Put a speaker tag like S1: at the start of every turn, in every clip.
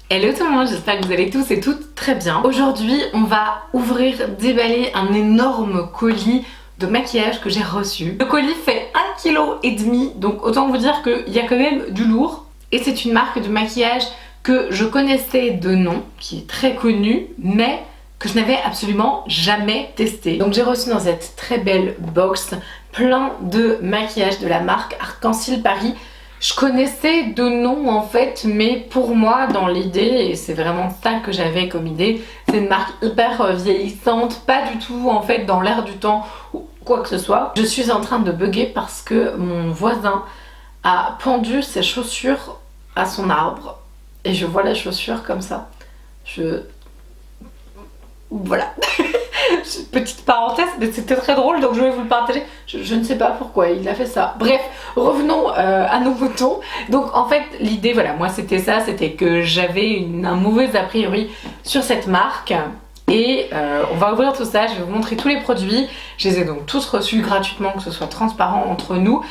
S1: Hello tout le monde, j'espère que vous allez tous et toutes très bien. Aujourd'hui, on va déballer un énorme colis de maquillage que j'ai reçu. Le colis fait 1,5 kg, donc autant vous dire qu'il y a quand même du lourd. Et c'est une marque de maquillage que je connaissais de nom, qui est très connue, mais que je n'avais absolument jamais testé. Donc j'ai reçu dans cette très belle box plein de maquillage de la marque Arc-en-Ciel Paris. Je connaissais de nom en fait, mais pour moi dans l'idée, et c'est vraiment ça que j'avais comme idée, c'est une marque hyper vieillissante, pas du tout en fait dans l'air du temps ou quoi que ce soit. Je suis en train de bugger parce que mon voisin a pendu ses chaussures à son arbre et je vois la chaussure comme ça. Voilà. Petite parenthèse, mais c'était très drôle donc je vais vous le partager. Je ne sais pas pourquoi il a fait ça. Bref, revenons à nos moutons. Donc en fait l'idée, voilà, moi c'était ça, c'était que j'avais un mauvais a priori sur cette marque. Et on va ouvrir tout ça, je vais vous montrer tous les produits. Je les ai donc tous reçus gratuitement, que ce soit transparent entre nous.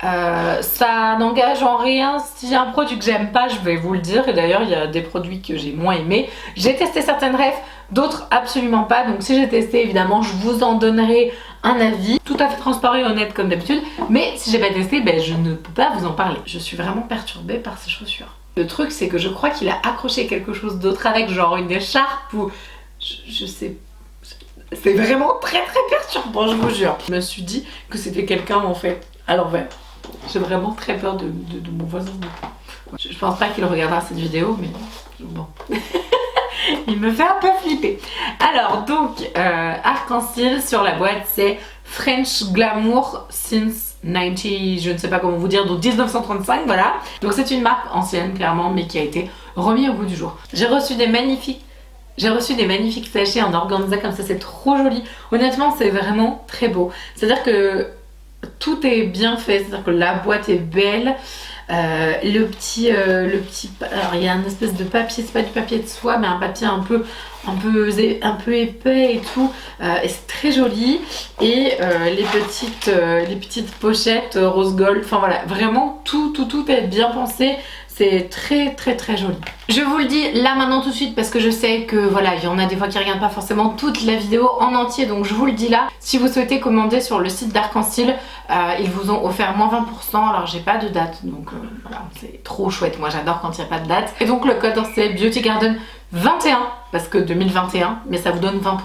S1: Ça n'engage en rien. S'il y a un produit que j'aime pas, je vais vous le dire. Et d'ailleurs il y a des produits que j'ai moins aimés. J'ai testé certaines refs, d'autres absolument pas. Donc si j'ai testé, évidemment je vous en donnerai un avis tout à fait transparent et honnête comme d'habitude. Mais si j'ai pas testé, ben, je ne peux pas vous en parler. Je suis vraiment perturbée par ces chaussures. Le truc c'est que je crois qu'il a accroché quelque chose d'autre avec, genre une écharpe ou... je sais. C'est vraiment très perturbant, je vous jure. Je me suis dit que c'était quelqu'un en fait à l'envers. J'ai vraiment très peur de mon voisin. Je pense pas qu'il regardera cette vidéo, mais bon. Il me fait un peu flipper. Alors donc, Arc-en-Ciel sur la boîte, c'est French Glamour since 90, je ne sais pas comment vous dire, donc 1935, voilà. Donc c'est une marque ancienne clairement, mais qui a été remise au goût du jour. J'ai reçu des magnifiques sachets en organza comme ça, c'est trop joli. Honnêtement, c'est vraiment très beau. C'est-à-dire que tout est bien fait, c'est-à-dire que la boîte est belle. Le petit, alors il y a une espèce de papier, c'est pas du papier de soie, mais un papier un peu épais et tout. Et c'est très joli. Et les petites pochettes rose gold. Enfin voilà, vraiment tout est bien pensé. C'est très joli. Je vous le dis là maintenant tout de suite parce que je sais que voilà, il y en a des fois qui regardent pas forcément toute la vidéo en entier, donc je vous le dis là. Si vous souhaitez commander sur le site d'Arc-en-Ciel, ils vous ont offert moins 20%. Alors j'ai pas de date, donc voilà, c'est trop chouette. Moi j'adore quand il n'y a pas de date. Et donc le code c'est Beauty Garden 21 parce que 2021, mais ça vous donne 20%.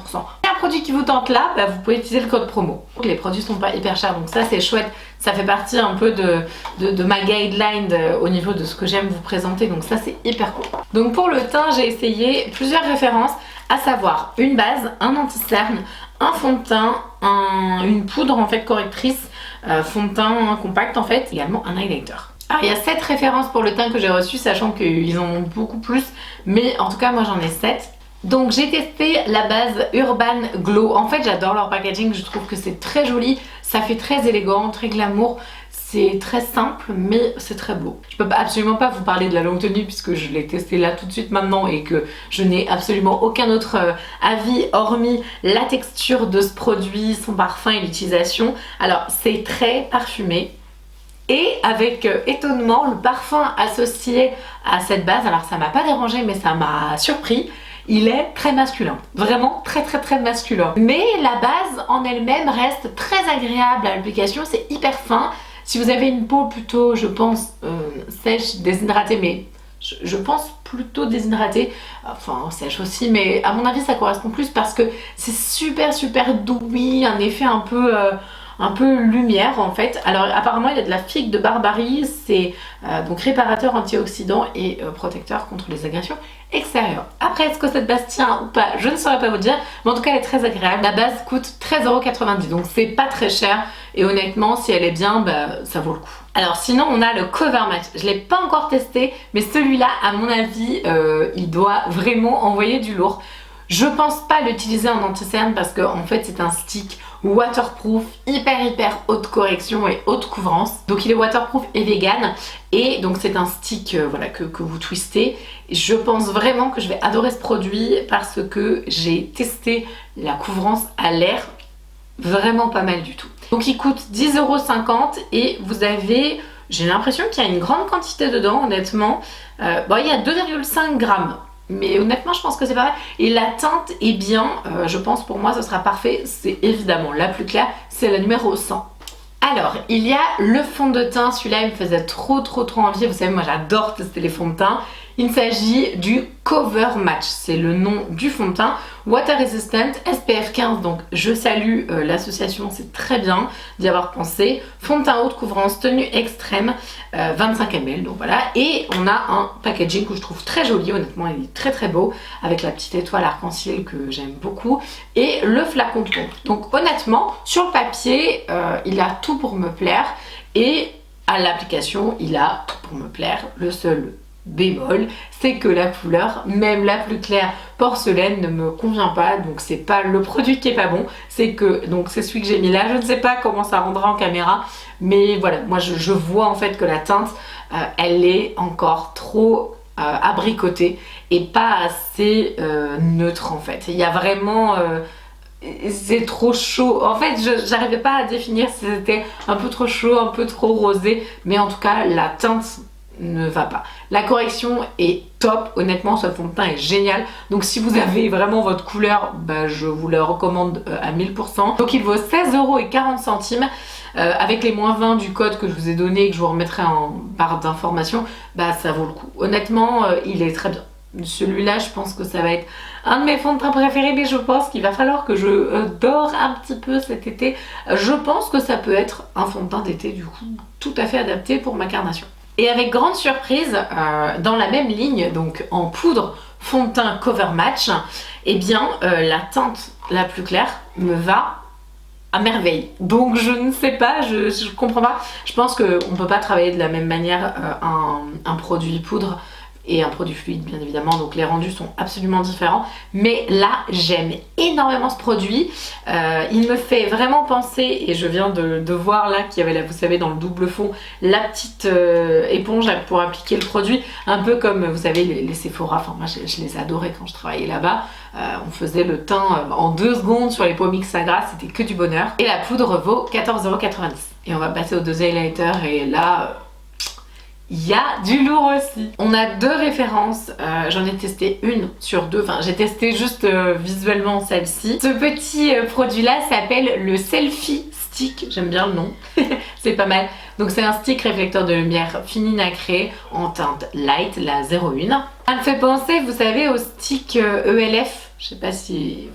S1: Produit qui vous tente là, bah, vous pouvez utiliser le code promo. Les produits sont pas hyper chers, donc ça c'est chouette. Ça fait partie un peu de ma guideline au niveau de ce que j'aime vous présenter, donc ça c'est hyper cool. Donc pour le teint, j'ai essayé plusieurs références, à savoir une base, un anti-cerne, un fond de teint, une poudre en fait correctrice, fond de teint compact en fait, également un highlighter. Alors il y a 7 références pour le teint que j'ai reçu, sachant qu'ils en ont beaucoup plus, mais en tout cas moi j'en ai 7. Donc j'ai testé la base Urban Glow. En fait j'adore leur packaging, je trouve que c'est très joli, ça fait très élégant, très glamour. C'est très simple mais c'est très beau. Je peux absolument pas vous parler de la longue tenue puisque je l'ai testé là tout de suite maintenant et que je n'ai absolument aucun autre avis hormis la texture de ce produit, son parfum et l'utilisation. Alors c'est très parfumé. Et avec étonnement, le parfum associé à cette base, alors ça m'a pas dérangé mais ça m'a surpris. Il est très masculin, vraiment très masculin. Mais la base en elle-même reste très agréable à l'application, c'est hyper fin. Si vous avez une peau plutôt, je pense, sèche, déshydratée, mais je pense plutôt déshydratée, enfin sèche aussi, mais à mon avis ça correspond plus parce que c'est super doux, un effet un peu lumière en fait. Alors apparemment il y a de la figue de Barbarie, c'est donc réparateur, antioxydant et protecteur contre les agressions extérieures. Après est-ce que cette base tient ou pas, je ne saurais pas vous dire, mais en tout cas elle est très agréable. La base coûte 13,90 €, donc c'est pas très cher et honnêtement si elle est bien, bah, ça vaut le coup. Alors sinon on a le Cover Match, je l'ai pas encore testé mais celui-là à mon avis il doit vraiment envoyer du lourd. Je pense pas l'utiliser en anti-cerne parce que en fait c'est un stick waterproof, hyper haute correction et haute couvrance. Donc il est waterproof et vegan et donc c'est un stick voilà, que vous twistez. Je pense vraiment que je vais adorer ce produit parce que j'ai testé la couvrance à l'air vraiment pas mal du tout. Donc il coûte 10,50 € et vous avez J'ai l'impression qu'il y a une grande quantité dedans, honnêtement. Bon, il y a 2,5 grammes. Mais honnêtement, je pense que c'est pas mal. Et la teinte est bien. Je pense pour moi, ce sera parfait. C'est évidemment la plus claire. C'est la numéro 100. Alors, il y a le fond de teint. Celui-là, il me faisait trop envie. Vous savez, moi, j'adore tester les fonds de teint. Il s'agit du Cover Match, c'est le nom du fond de teint. Water Resistant, SPF 15, donc je salue l'association, c'est très bien d'y avoir pensé. Fond de teint haute couvrance, tenue extrême, 25 ml, donc voilà. Et on a un packaging que je trouve très joli, honnêtement il est très beau, avec la petite étoile arc-en-ciel que j'aime beaucoup, et le flacon de pompe. Donc honnêtement, sur le papier, il a tout pour me plaire, et à l'application, il a tout pour me plaire. Le seul bémol, c'est que la couleur, même la plus claire porcelaine, ne me convient pas, donc c'est pas le produit qui est pas bon, c'est que, donc c'est celui que j'ai mis là, je ne sais pas comment ça rendra en caméra, mais voilà, moi je vois en fait que la teinte, elle est encore trop abricotée et pas assez neutre en fait. Il y a vraiment... c'est trop chaud. En fait, j'arrivais pas à définir si c'était un peu trop chaud, un peu trop rosé, mais en tout cas, la teinte ne va pas. La correction est top, honnêtement ce fond de teint est génial, donc si vous avez vraiment votre couleur, bah, je vous le recommande à 1000%. Donc il vaut 16,40 €, avec les moins 20 du code que je vous ai donné et que je vous remettrai en barre d'informations, bah ça vaut le coup. Honnêtement, il est très bien. Celui-là, je pense que ça va être un de mes fonds de teint préférés, mais je pense qu'il va falloir que je dore un petit peu cet été. Je pense que ça peut être un fond de teint d'été, du coup, tout à fait adapté pour ma carnation. Et avec grande surprise, dans la même ligne, donc en poudre fond de teint Cover Match, eh bien la teinte la plus claire me va à merveille. Donc je ne sais pas, je comprends pas. Je pense qu'on ne peut pas travailler de la même manière un produit poudre et un produit fluide bien évidemment, donc les rendus sont absolument différents, mais là j'aime énormément ce produit. Il me fait vraiment penser, et je viens de voir là qu'il y avait là, vous savez, dans le double fond, la petite éponge pour appliquer le produit, un peu comme vous savez les Sephora, enfin moi je les adorais quand je travaillais là-bas. On faisait le teint en 2 secondes sur les pommes Sagra, c'était que du bonheur. Et la poudre vaut 14,90 €. Et on va passer aux 2 highlighters, et là il y a du lourd aussi. On a 2 références, j'en ai testé une sur 2, enfin j'ai testé juste visuellement celle-ci. Ce petit produit là s'appelle le Selfie Stick, j'aime bien le nom, c'est pas mal. Donc c'est un stick réflecteur de lumière fini nacré en teinte light, la 01. Ça me fait penser, vous savez, au stick ELF, je sais pas si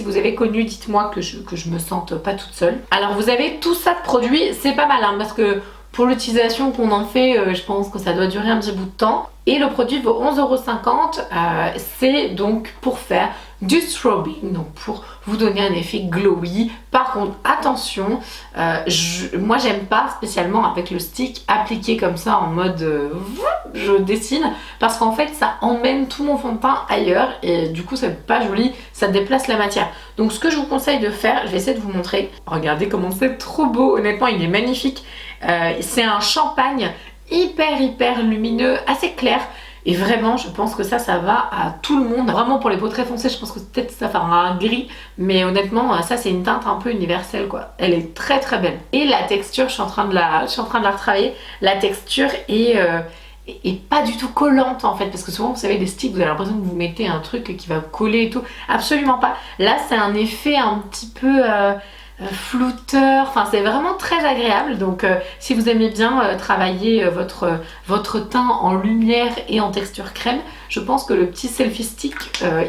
S1: vous avez connu, dites-moi que je me sente pas toute seule. Alors vous avez tout ça de produits, c'est pas mal hein, parce que pour l'utilisation qu'on en fait, je pense que ça doit durer un petit bout de temps. Et le produit vaut 11,50 €. C'est donc pour faire du strobing, donc pour vous donner un effet glowy. Par contre, attention, moi j'aime pas spécialement avec le stick appliqué comme ça en mode je dessine, parce qu'en fait ça emmène tout mon fond de teint ailleurs et du coup c'est pas joli, ça déplace la matière. Donc ce que je vous conseille de faire, je vais essayer de vous montrer. Regardez comment c'est trop beau, honnêtement il est magnifique. C'est un champagne hyper lumineux, assez clair. Et vraiment, je pense que ça va à tout le monde. Vraiment pour les peaux très foncées, je pense que peut-être ça fera un gris. Mais honnêtement, ça c'est une teinte un peu universelle quoi. Elle est très belle. Et la texture, je suis en train de la retravailler. La texture est pas du tout collante en fait. Parce que souvent, vous savez, les sticks, vous avez l'impression que vous mettez un truc qui va coller et tout. Absolument pas. Là, c'est un effet un petit peu... flouteur, enfin c'est vraiment très agréable. Donc si vous aimez bien travailler votre teint en lumière et en texture crème, je pense que le petit selfie stick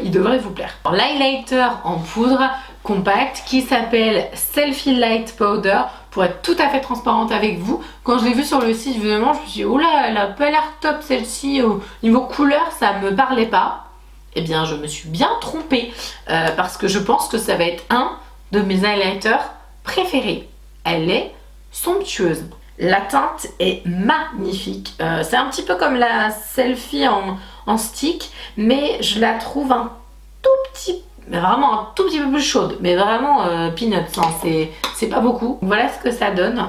S1: il devrait vous plaire. L'highlighter en poudre compact qui s'appelle Selfie Light Powder, pour être tout à fait transparente avec vous, quand je l'ai vu sur le site évidemment je me suis dit oula, elle a pas l'air top celle-ci, au niveau couleur ça me parlait pas. Eh bien je me suis bien trompée parce que je pense que ça va être un de mes highlighters préférés. Elle est somptueuse. La teinte est magnifique. C'est un petit peu comme la selfie en stick, mais je la trouve un tout petit, vraiment un tout petit peu plus chaude. Mais vraiment peanuts, hein, c'est pas beaucoup. Voilà ce que ça donne.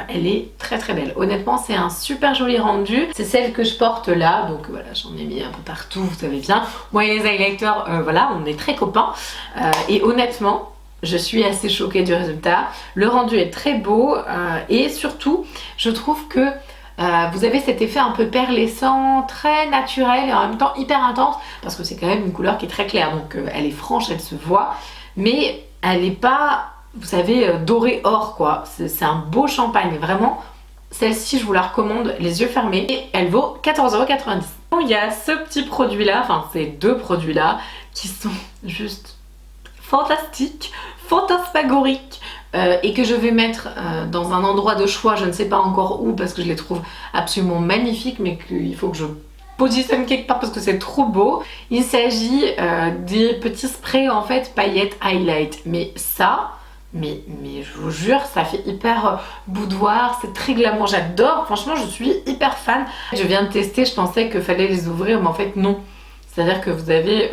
S1: Elle est très belle. Honnêtement, c'est un super joli rendu. C'est celle que je porte là, donc voilà, j'en ai mis un peu partout, vous savez bien. Moi et les highlighters, voilà, on est très copains. Et honnêtement, je suis assez choquée du résultat. Le rendu est très beau et surtout, je trouve que Vous avez cet effet un peu perlescent, très naturel et en même temps hyper intense parce que c'est quand même une couleur qui est très claire, donc elle est franche, elle se voit, mais elle n'est pas, vous savez, doré or quoi. C'est un beau champagne, vraiment. Celle-ci, je vous la recommande les yeux fermés et elle vaut 14,90 €. Il y a ce petit produit là, enfin ces deux produits là qui sont juste fantastiques, fantasmagoriques et que je vais mettre dans un endroit de choix, je ne sais pas encore où parce que je les trouve absolument magnifiques, mais qu'il faut que je positionne quelque part parce que c'est trop beau. Il s'agit des petits sprays en fait paillettes highlight, mais ça, mais je vous jure, ça fait hyper boudoir, c'est très glamour, j'adore, franchement je suis hyper fan. Je viens de tester, je pensais qu'il fallait les ouvrir, mais en fait non. C'est-à-dire que vous avez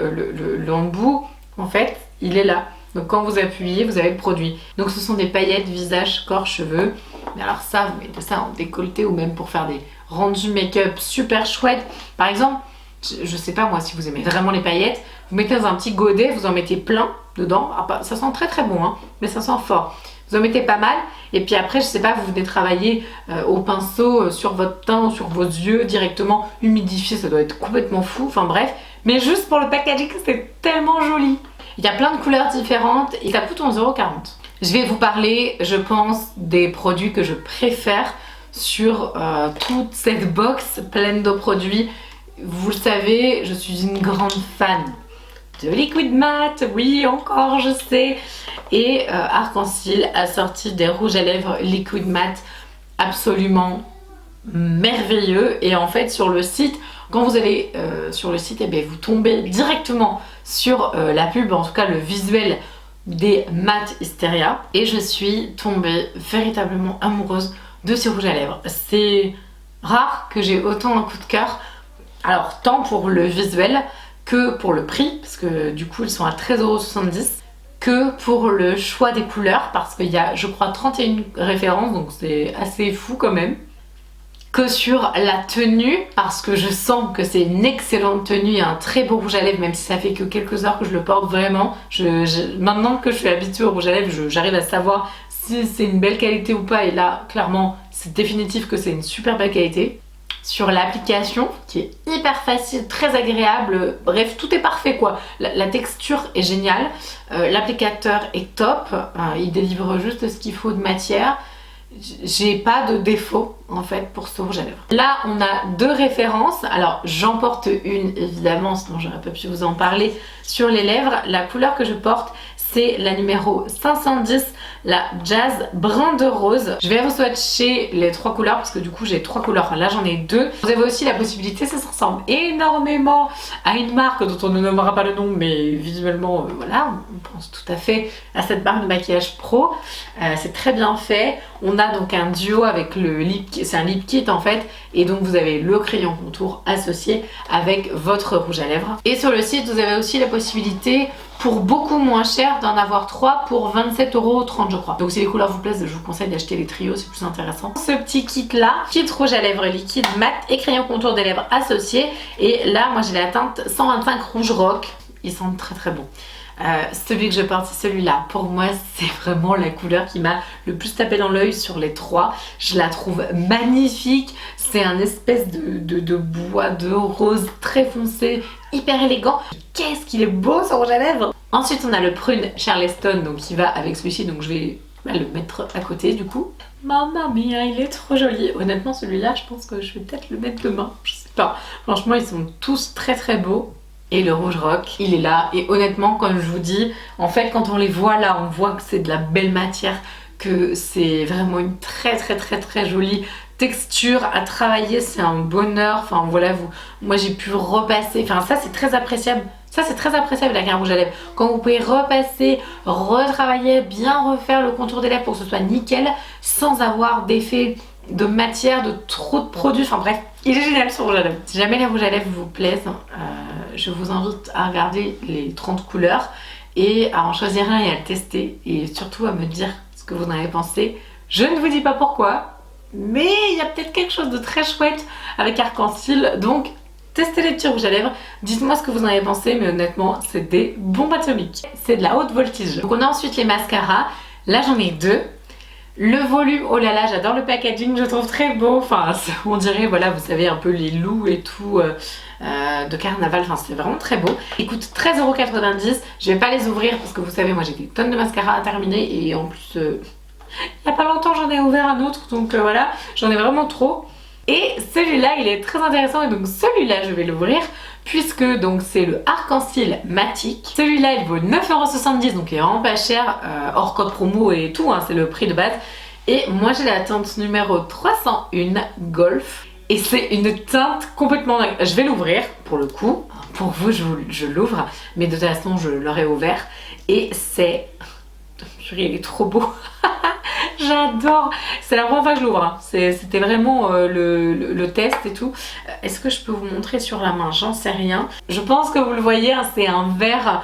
S1: l'embout, en fait, il est là. Donc quand vous appuyez, vous avez le produit. Donc ce sont des paillettes, visage, corps, cheveux. Mais alors ça, vous mettez ça en décolleté ou même pour faire des rendus make-up super chouettes. Par exemple, je sais pas moi si vous aimez vraiment les paillettes, vous mettez dans un petit godet, vous en mettez plein dedans. Ça sent très très bon, hein, mais ça sent fort. Vous en mettez pas mal et puis après, je sais pas, vous venez travailler au pinceau sur votre teint, sur vos yeux, directement humidifié, ça doit être complètement fou, enfin bref. Mais juste pour le packaging, c'est tellement joli. Il y a plein de couleurs différentes et ça coûte 11,40 €. Je vais vous parler, je pense, des produits que je préfère sur toute cette box pleine de produits. Vous le savez, je suis une grande fan de Liquid Matte, oui encore je sais. Et Arc-en-Ciel a sorti des rouges à lèvres Liquid Matte absolument merveilleux. Et en fait sur le site, quand vous allez sur le site, eh bien, vous tombez directement sur la pub, en tout cas le visuel des Matte Hysteria. Et je suis tombée véritablement amoureuse de ces rouges à lèvres. C'est rare que j'ai autant un coup de cœur. Alors tant pour le visuel que pour le prix, parce que du coup ils sont à 13,70 €, que pour le choix des couleurs, parce qu'il y a je crois 31 références, donc c'est assez fou quand même. Que sur la tenue, parce que je sens que c'est une excellente tenue et un très beau rouge à lèvres, même si ça fait que quelques heures que je le porte vraiment. Maintenant que je suis habituée au rouge à lèvres, j'arrive à savoir si c'est une belle qualité ou pas, et là clairement c'est définitif que c'est une super belle qualité. Sur l'application qui est hyper facile, très agréable, bref tout est parfait quoi. La texture est géniale, l'applicateur est top, il délivre juste ce qu'il faut de matière. J'ai pas de défaut en fait pour ce rouge à lèvres. Là on a deux références, alors j'en porte une évidemment, sinon j'aurais pas pu vous en parler. Sur les lèvres, la couleur que je porte c'est la numéro 510, la Jazz Brun de Rose. Je vais vous swatcher les trois couleurs parce que du coup j'ai trois couleurs, enfin, là j'en ai deux. Vous avez aussi la possibilité, ça ressemble énormément à une marque dont on ne nommera pas le nom, mais visuellement voilà, on pense tout à fait à cette marque de maquillage pro. C'est très bien fait. On a donc un duo avec le lip kit, c'est un lip kit en fait, et donc vous avez le crayon contour associé avec votre rouge à lèvres. Et sur le site vous avez aussi la possibilité pour beaucoup moins cher d'en avoir 3 pour 27,30 € je crois. Donc si les couleurs vous plaisent, je vous conseille d'acheter les trios, c'est plus intéressant. Ce petit kit là, kit rouge à lèvres liquide mat et crayon contour des lèvres associé. Et là moi j'ai la teinte 125 rouge rock, ils sont très très bons. Celui que je porte c'est celui-là. Pour moi c'est vraiment la couleur qui m'a le plus tapé dans l'œil sur les trois. Je la trouve magnifique. C'est un espèce de bois de rose très foncé, hyper élégant. Qu'est-ce qu'il est beau ce rouge à lèvres. Ensuite on a le prune Charleston donc qui va avec celui-ci, donc je vais le mettre à côté du coup. Mamma mia, il est trop joli. Honnêtement celui-là je pense que je vais peut-être le mettre demain, je sais pas. Franchement ils sont tous très très beaux. Et le rouge rock, il est là. Et honnêtement, comme je vous dis, en fait, quand on les voit là, on voit que c'est de la belle matière, que c'est vraiment une très très très très jolie texture à travailler. C'est un bonheur. Enfin voilà, moi j'ai pu repasser. Enfin ça c'est très appréciable. Ça c'est très appréciable avec un rouge à lèvres. Quand vous pouvez repasser, retravailler, bien refaire le contour des lèvres pour que ce soit nickel, sans avoir d'effet de matière, de trop de produits, enfin bref, il est génial ce rouge à lèvres. Si jamais les rouges à lèvres vous plaisent, je vous invite à regarder les 30 couleurs et à en choisir un et à le tester et surtout à me dire ce que vous en avez pensé. Je ne vous dis pas pourquoi, mais il y a peut-être quelque chose de très chouette avec Arc-en-Ciel, donc testez les petits rouges à lèvres, dites-moi ce que vous en avez pensé, mais honnêtement c'est des bombes atomiques. C'est de la haute voltige. Donc on a ensuite les mascaras, là j'en ai deux. Le volume, oh là là, j'adore le packaging, je le trouve très beau. Enfin, on dirait, voilà, vous savez, un peu les loups et tout de carnaval. Enfin, c'est vraiment très beau. Il coûte 13,90 €. Je vais pas les ouvrir parce que vous savez, moi j'ai des tonnes de mascara à terminer et en plus, il y a pas longtemps, j'en ai ouvert un autre. Donc voilà, j'en ai vraiment trop. Et celui-là, il est très intéressant et donc celui-là, je vais l'ouvrir puisque donc c'est le arc-en-ciel Matic. Celui-là, il vaut 9,70 €, donc il est vraiment pas cher, hors code promo et tout, hein, c'est le prix de base. Et moi, j'ai la teinte numéro 301 Golf. Et c'est une teinte complètement dingue. Je vais l'ouvrir, pour le coup. Pour vous, je l'ouvre, mais de toute façon, je l'aurai ouvert. Et c'est... Il est trop beau. J'adore. C'est la première fois que je l'ouvre, hein. C'était vraiment le test et tout. Est-ce que je peux vous montrer sur la main? J'en sais rien. Je pense que vous le voyez, hein, c'est un vert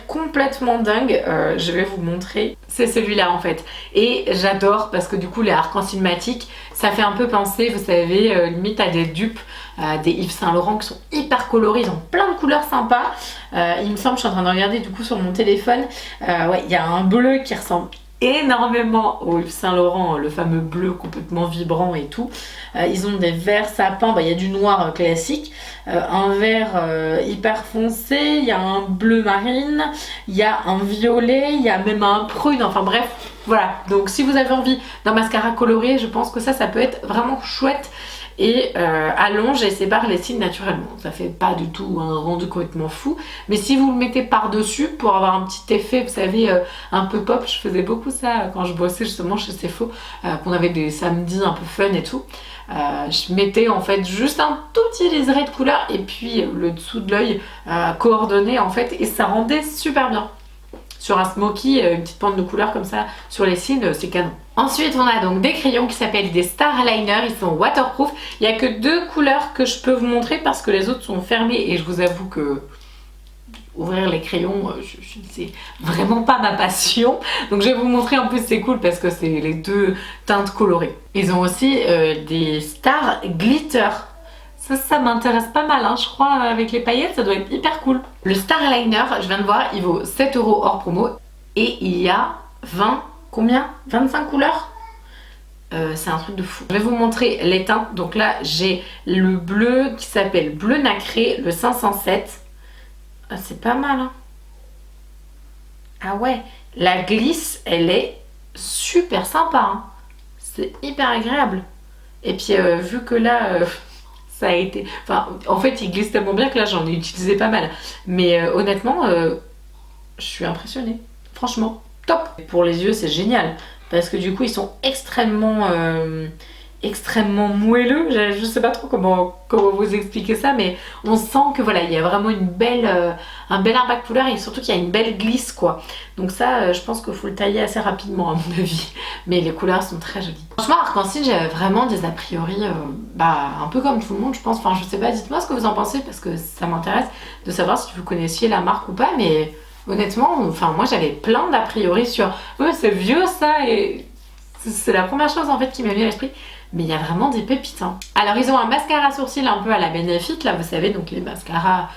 S1: complètement dingue. Je vais vous montrer. C'est celui-là en fait. Et j'adore parce que du coup les arcs-en-ciel Matic, ça fait un peu penser, vous savez, limite à des dupes des Yves Saint Laurent qui sont hyper colorés. Ils ont plein de couleurs sympas. Il me semble, je suis en train de regarder du coup sur mon téléphone. Ouais, il y a un bleu qui ressemble énormément au Yves Saint Laurent, le fameux bleu complètement vibrant et tout. Ils ont des verts sapins, il y a du noir classique, un vert hyper foncé, il y a un bleu marine, il y a un violet, il y a même un prune, enfin bref, voilà. Donc si vous avez envie d'un mascara coloré, je pense que ça peut être vraiment chouette. Et allonge et sépare les cils naturellement. Ça fait pas du tout un rendu complètement fou, mais si vous le mettez par dessus pour avoir un petit effet, vous savez, un peu pop. Je faisais beaucoup ça quand je bossais justement chez Cefo, qu'on avait des samedis un peu fun et tout. Je mettais en fait juste un tout petit liseré de couleur et puis le dessous de l'œil coordonné en fait, et ça rendait super bien. Sur un smoky, une petite pointe de couleur comme ça sur les cils, c'est canon. Ensuite, on a donc des crayons qui s'appellent des Star Liner. Ils sont waterproof. Il n'y a que 2 couleurs que je peux vous montrer parce que les autres sont fermés. Et je vous avoue que ouvrir les crayons, c'est vraiment pas ma passion. Donc je vais vous montrer, en plus c'est cool parce que c'est les 2 teintes colorées. Ils ont aussi des Star Glitter. Ça m'intéresse pas mal, hein. Je crois avec les paillettes ça doit être hyper cool. Le Star Liner, je viens de voir, il vaut 7 € hors promo. Et il y a 25 couleurs. C'est un truc de fou. Je vais vous montrer les teintes. Donc là j'ai le bleu qui s'appelle bleu nacré, le 507. Ah, c'est pas mal, hein. Ah ouais, la glisse elle est super sympa, hein. C'est hyper agréable. Et puis vu que là... ça a été... Enfin, en fait, il glisse tellement bien que là, j'en ai utilisé pas mal. Mais honnêtement, je suis impressionnée. Franchement, top. Pour les yeux, c'est génial. Parce que du coup, ils sont extrêmement moelleux. Je sais pas trop comment vous expliquer ça, mais on sent que voilà, il y a vraiment un bel impact couleur et surtout qu'il y a une belle glisse, quoi. Donc ça, je pense qu'il faut le tailler assez rapidement à mon avis. Mais les couleurs sont très jolies. Franchement, arc-en-ciel, j'avais vraiment des a priori, un peu comme tout le monde, je pense. Enfin, je sais pas, dites-moi ce que vous en pensez parce que ça m'intéresse de savoir si vous connaissiez la marque ou pas, mais honnêtement, enfin, moi j'avais plein d'a priori sur c'est vieux ça, et c'est la première chose en fait qui m'est venue à l'esprit. Mais il y a vraiment des pépites, hein. Alors ils ont un mascara sourcil un peu à la Benefit, là vous savez, donc les mascaras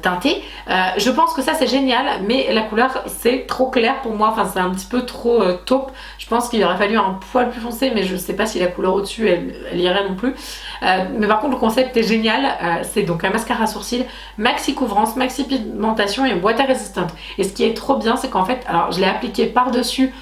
S1: teintés. Je pense que ça c'est génial, mais la couleur c'est trop clair pour moi, enfin c'est un petit peu trop taupe. Je pense qu'il aurait fallu un poil plus foncé, mais je sais pas si la couleur au-dessus elle irait non plus. Mais par contre le concept est génial, c'est donc un mascara sourcil, maxi couvrance, maxi pigmentation et water résistante. Et ce qui est trop bien, c'est qu'en fait, alors je l'ai appliqué par-dessus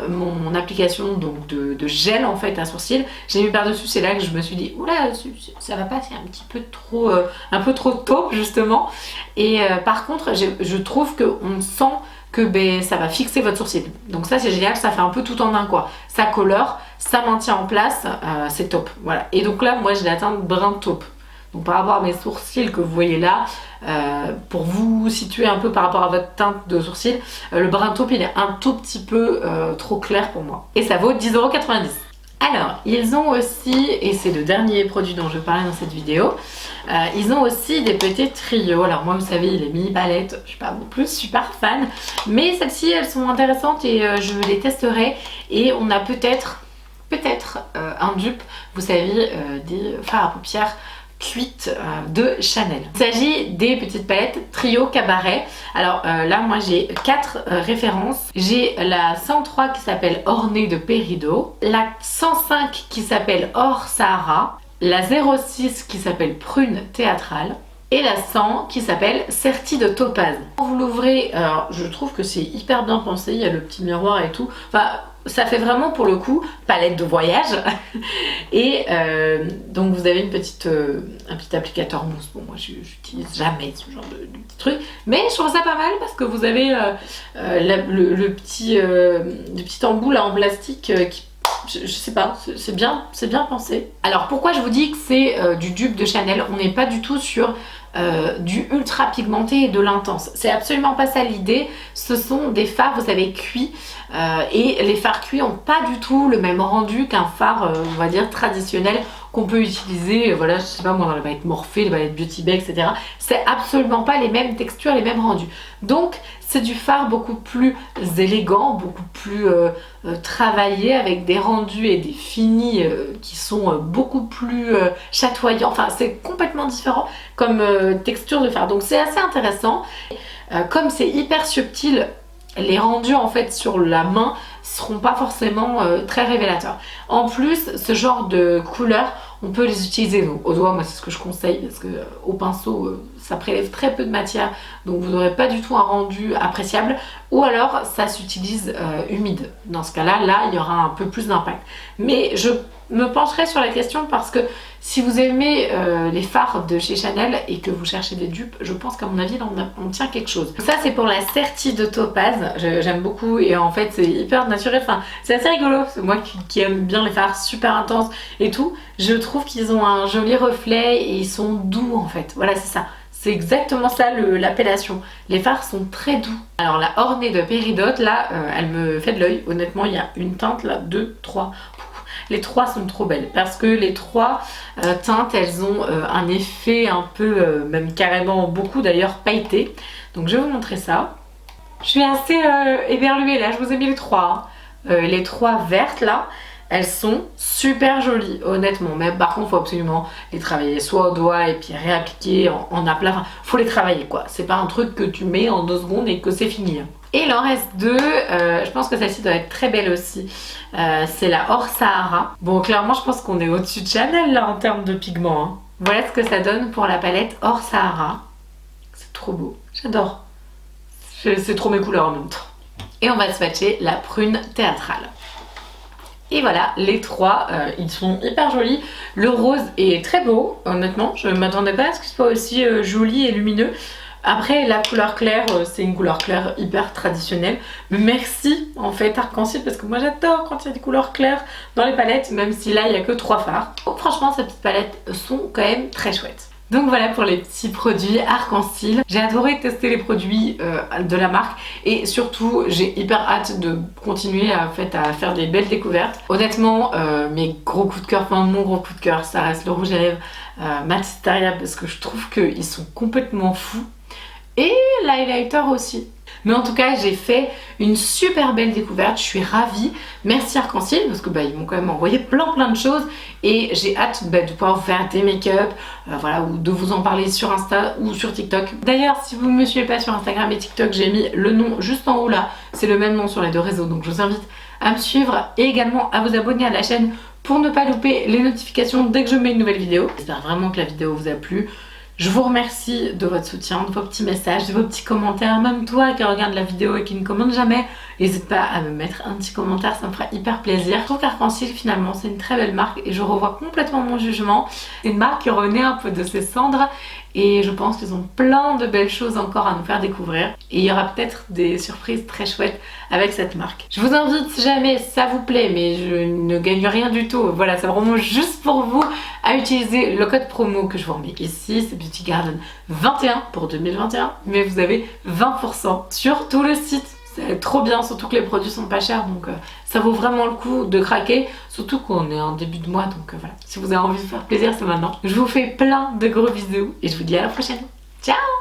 S1: mon application donc de gel en fait à sourcils. J'ai mis par dessus, c'est là que je me suis dit oula, ça va pas, c'est un petit peu trop un peu trop taupe justement. Et par contre je trouve qu'on sent que ça va fixer votre sourcil, donc ça c'est génial, ça fait un peu tout en un quoi, ça colore, ça maintient en place, c'est top, voilà. Et donc là moi j'ai la teinte brun taupe. Donc par rapport à mes sourcils que vous voyez là, pour vous situer un peu par rapport à votre teinte de sourcils, le brun taupe il est un tout petit peu trop clair pour moi. Et ça vaut 10,90 €. Alors, ils ont aussi, et c'est le dernier produit dont je vais parler dans cette vidéo, ils ont aussi des petits trios. Alors moi vous savez, les mini palettes, je suis pas non plus super fan, mais celles-ci elles sont intéressantes et je les testerai. Et on a peut-être un dupe, vous savez, des fards à paupières cuites de Chanel. Il s'agit des petites palettes Trio Cabaret. Alors là moi j'ai 4 références. J'ai la 103 qui s'appelle Ornée de Peridot, la 105 qui s'appelle Or Sahara, la 06 qui s'appelle Prune Théâtrale et la 100 qui s'appelle Serti de Topaz. Quand vous l'ouvrez, alors je trouve que c'est hyper bien pensé, il y a le petit miroir et tout. Enfin, ça fait vraiment pour le coup palette de voyage. Et donc vous avez un petit applicateur mousse. Bon, moi j'utilise jamais ce genre de petit truc, mais je trouve ça pas mal parce que vous avez le petit embout là en plastique qui, je sais pas, c'est bien pensé. Alors pourquoi je vous dis que c'est du dupe de Chanel? On n'est pas du tout sur du ultra pigmenté et de l'intense. C'est absolument pas ça l'idée. Ce sont des fards, vous savez, cuits. Et les fards cuits n'ont pas du tout le même rendu qu'un fard, on va dire, traditionnel qu'on peut utiliser, voilà, je sais pas moi, dans les palettes Morphe, les palettes Beauty Bay, etc. C'est absolument pas les mêmes textures, les mêmes rendus. Donc c'est du fard beaucoup plus élégant, beaucoup plus travaillé, avec des rendus et des finis qui sont beaucoup plus chatoyants. Enfin, c'est complètement différent comme texture de fard. Donc c'est assez intéressant. Comme c'est hyper subtil, les rendus en fait sur la main seront pas forcément très révélateurs. En plus, ce genre de couleurs, on peut les utiliser au doigt, moi c'est ce que je conseille parce que au pinceau ça prélève très peu de matière, donc vous n'aurez pas du tout un rendu appréciable, ou alors ça s'utilise humide. Dans ce cas-là, il y aura un peu plus d'impact. Mais je me pencherai sur la question parce que si vous aimez les fards de chez Chanel et que vous cherchez des dupes, je pense qu'à mon avis on tient quelque chose. Ça c'est pour la Serti de Topaz, j'aime beaucoup et en fait c'est hyper naturel, enfin c'est assez rigolo, moi qui aime bien les fards super intenses et tout, je trouve qu'ils ont un joli reflet et ils sont doux en fait, voilà c'est ça. C'est exactement ça l'appellation. Les fards sont très doux. Alors la Ornée de Peridot, là, elle me fait de l'œil. Honnêtement, il y a une teinte là, 2, 3. Les 3 sont trop belles parce que les 3 teintes, elles ont un effet un peu, même carrément beaucoup d'ailleurs, pailleté. Donc je vais vous montrer ça. Je suis assez éberluée là, je vous ai mis les 3. Les 3 vertes là. Elles sont super jolies, honnêtement. Mais par contre, il faut absolument les travailler soit au doigt et puis réappliquer en aplat. Enfin, faut les travailler quoi. C'est pas un truc que tu mets en 2 secondes et que c'est fini. Et il en reste 2. Je pense que celle-ci doit être très belle aussi. C'est la Or Sahara. Bon, clairement, je pense qu'on est au-dessus de Chanel là en termes de pigments. Hein. Voilà ce que ça donne pour la palette Or Sahara. C'est trop beau. J'adore. C'est trop mes couleurs en même temps. Et on va swatcher la Prune Théâtrale. Et voilà, les 3, ils sont hyper jolis. Le rose est très beau, honnêtement. Je ne m'attendais pas à ce qu'il soit aussi joli et lumineux. Après, la couleur claire, c'est une couleur claire hyper traditionnelle. Mais merci, en fait, Arc-en-Ciel, parce que moi j'adore quand il y a des couleurs claires dans les palettes, même si là, il n'y a que 3 fards. Donc, franchement, ces petites palettes sont quand même très chouettes. Donc voilà pour les petits produits Arc-en-Ciel. J'ai adoré tester les produits de la marque et surtout j'ai hyper hâte de continuer à faire des belles découvertes. Honnêtement mes gros coups de cœur, enfin mon gros coup de cœur, ça reste le rouge à lèvres Mattistaria parce que je trouve qu'ils sont complètement fous. Et l'highlighter aussi. Mais en tout cas, j'ai fait une super belle découverte, je suis ravie. Merci Arc-en-Ciel parce que ils m'ont quand même envoyé plein de choses et j'ai hâte de pouvoir vous faire des make-up, voilà, ou de vous en parler sur Insta ou sur TikTok. D'ailleurs, si vous ne me suivez pas sur Instagram et TikTok, j'ai mis le nom juste en haut là. C'est le même nom sur les 2 réseaux, donc je vous invite à me suivre et également à vous abonner à la chaîne pour ne pas louper les notifications dès que je mets une nouvelle vidéo. J'espère vraiment que la vidéo vous a plu. Je vous remercie de votre soutien, de vos petits messages, de vos petits commentaires. Même toi qui regarde la vidéo et qui ne commente jamais, n'hésite pas à me mettre un petit commentaire, ça me fera hyper plaisir. Je trouve qu'Arc-en-Ciel finalement c'est une très belle marque et je revois complètement mon jugement. C'est une marque qui renaît un peu de ses cendres et je pense qu'ils ont plein de belles choses encore à nous faire découvrir. Et il y aura peut-être des surprises très chouettes avec cette marque. Je vous invite, si jamais ça vous plaît, mais je ne gagne rien du tout, voilà, c'est vraiment juste pour vous, à utiliser le code promo que je vous remets ici, c'est Beauty Garden 21 pour 2021, mais vous avez 20% sur tout le site. C'est trop bien, surtout que les produits sont pas chers, donc ça vaut vraiment le coup de craquer, surtout qu'on est en début de mois, donc voilà. Si vous avez envie de faire plaisir, c'est maintenant. Je vous fais plein de gros bisous et je vous dis à la prochaine. Ciao!